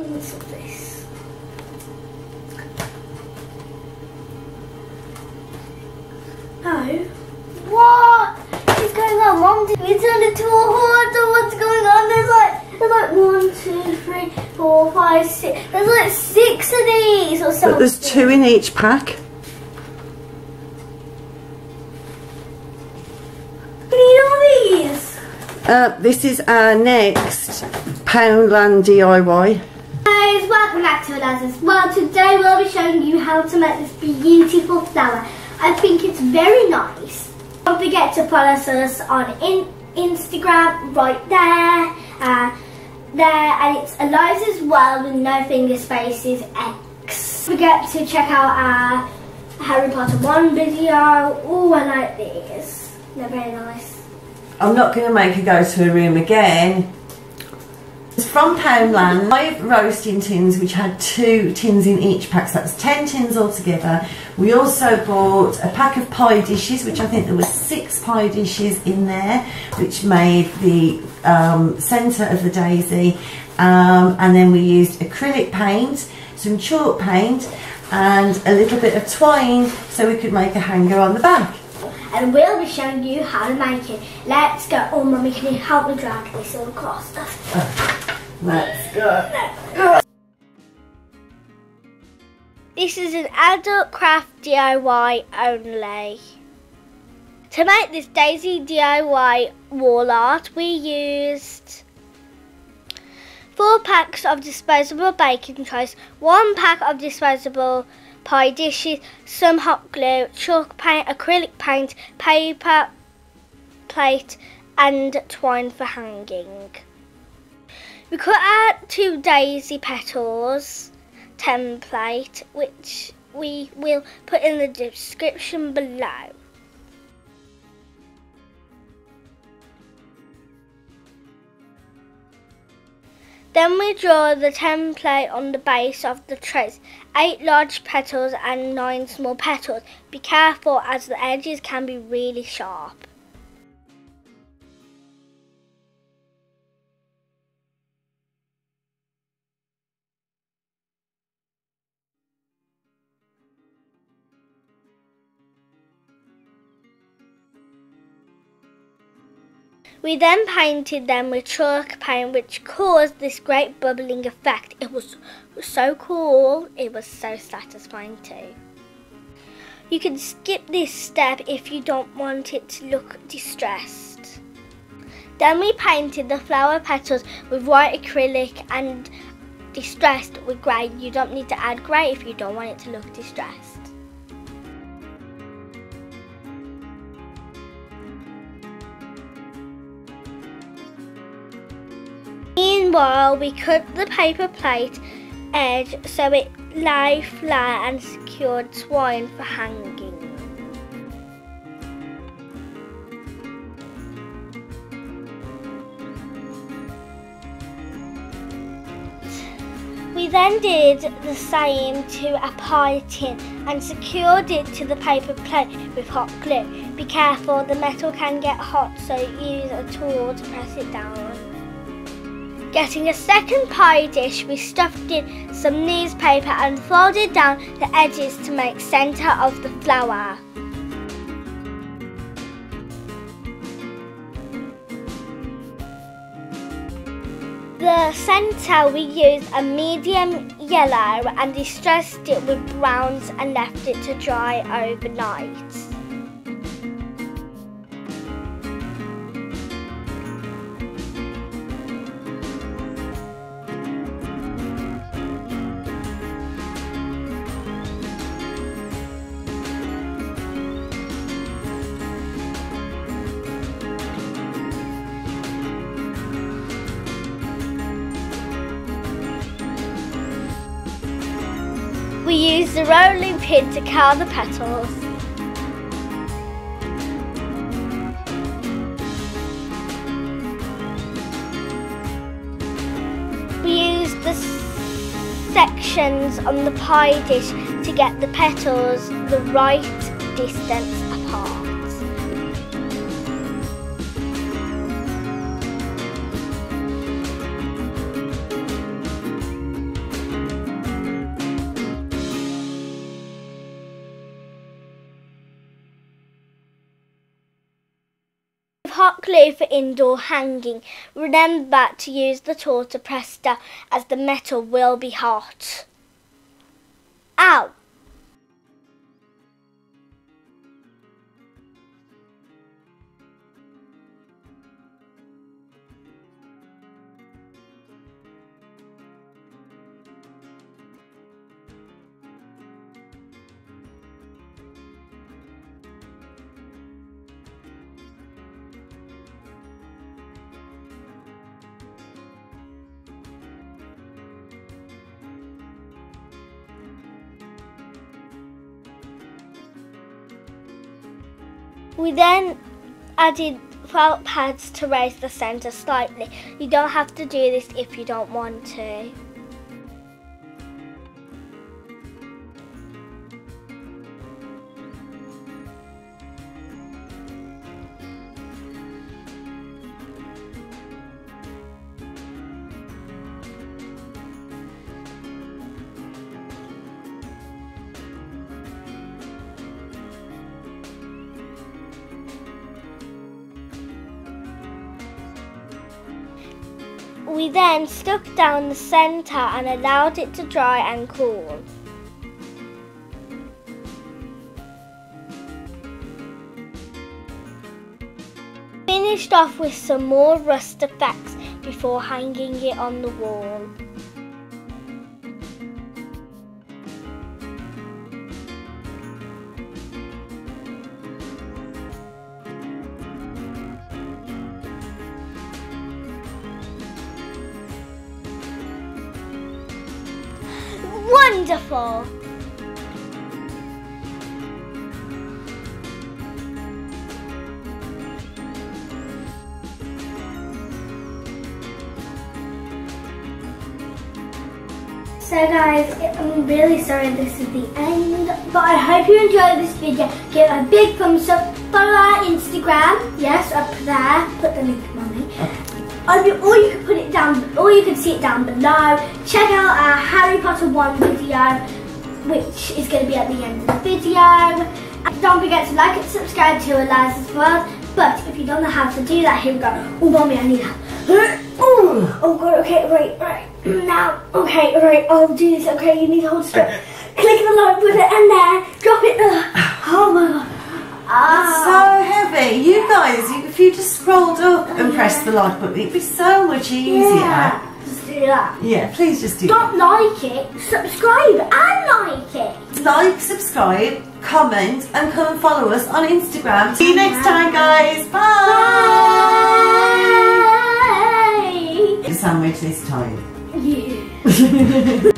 What's this? No. What is going on, Mom? We turned into a hoarder. What's going on? There's like 1, 2, 3, 4, 5, 6. There's like 6 of these or something. But there's 2 in each pack. We need all these. This is our next Poundland DIY. Guys, welcome back to Lala's. Well, today we'll be showing you how to make this beautiful flower. I think it's very nice. Don't forget to follow us on Instagram right there, and it's alive as well with no finger spaces X. Don't forget to check out our Harry Potter 1 video. Oh, I like these. They're very nice. I'm not going to make her go to her room again. It's from Poundland. 5 roasting tins, which had 2 tins in each pack, so that's 10 tins altogether. We also bought a pack of pie dishes, which I think there was 6 pie dishes in there, which made the centre of the daisy. And then we used acrylic paint, some chalk paint, and a little bit of twine so we could make a hanger on the back. And we'll be showing you how to make it. Let's go. Oh, Mummy, can you help me drag this all across? Let's go. This is an adult craft DIY only. To make this daisy DIY wall art, we used 4 packs of disposable baking trays, 1 pack of disposable pie dishes, some hot glue, chalk paint, acrylic paint, paper plate and twine for hanging. We cut out 2 daisy petals template, which we will put in the description below. Then we draw the template on the base of the trays, 8 large petals and 9 small petals. Be careful as the edges can be really sharp. We then painted them with chalk paint, which caused this great bubbling effect. It was so cool. It was so satisfying too. You can skip this step if you don't want it to look distressed. Then we painted the flower petals with white acrylic and distressed with grey. You don't need to add grey if you don't want it to look distressed. Meanwhile, we cut the paper plate edge so it lay flat and secured twine for hanging. We then did the same to a pie tin and secured it to the paper plate with hot glue. Be careful, the metal can get hot, so use a tool to press it down. Getting a second pie dish, we stuffed in some newspaper and folded down the edges to make centre of the flower. The centre we used a medium yellow and distressed it with browns and left it to dry overnight. We used the rolling pin to curl the petals. We used the sections on the pie dish to get the petals the right distance apart. hot glue for indoor hanging. Remember to use the tool to press down as the metal will be hot. Ow! We then added felt pads to raise the centre slightly. You don't have to do this if you don't want to. We then stuck down the centre and allowed it to dry and cool. Finished off with some more rust effects before hanging it on the wall. Wonderful! So guys, I'm really sorry this is the end, but I hope you enjoyed this video. Give a big thumbs up, follow our Instagram, yes, up there, put the link, Mummy. Or you can put it down, or you can see it down below. Check out our Harry Potter 1 video, which is going to be at the end of the video. And don't forget to like and subscribe to Eliza's World. But if you don't know how to do that, here we go. Oh, Mommy, I need help. Oh God, okay, right. Now, okay, right, I'll do this. Okay, you need to hold straight. Click the like button and there, drop it. Oh my God. It's so heavy. You guys, if you just scrolled up and pressed the like button, it'd be so much easier. Yeah, just do that. Yeah, please just do Don't like it, subscribe and like it. Like, subscribe, comment, and come and follow us on Instagram. See you next time, guys. Bye. Bye. Sandwich this time. Yeah.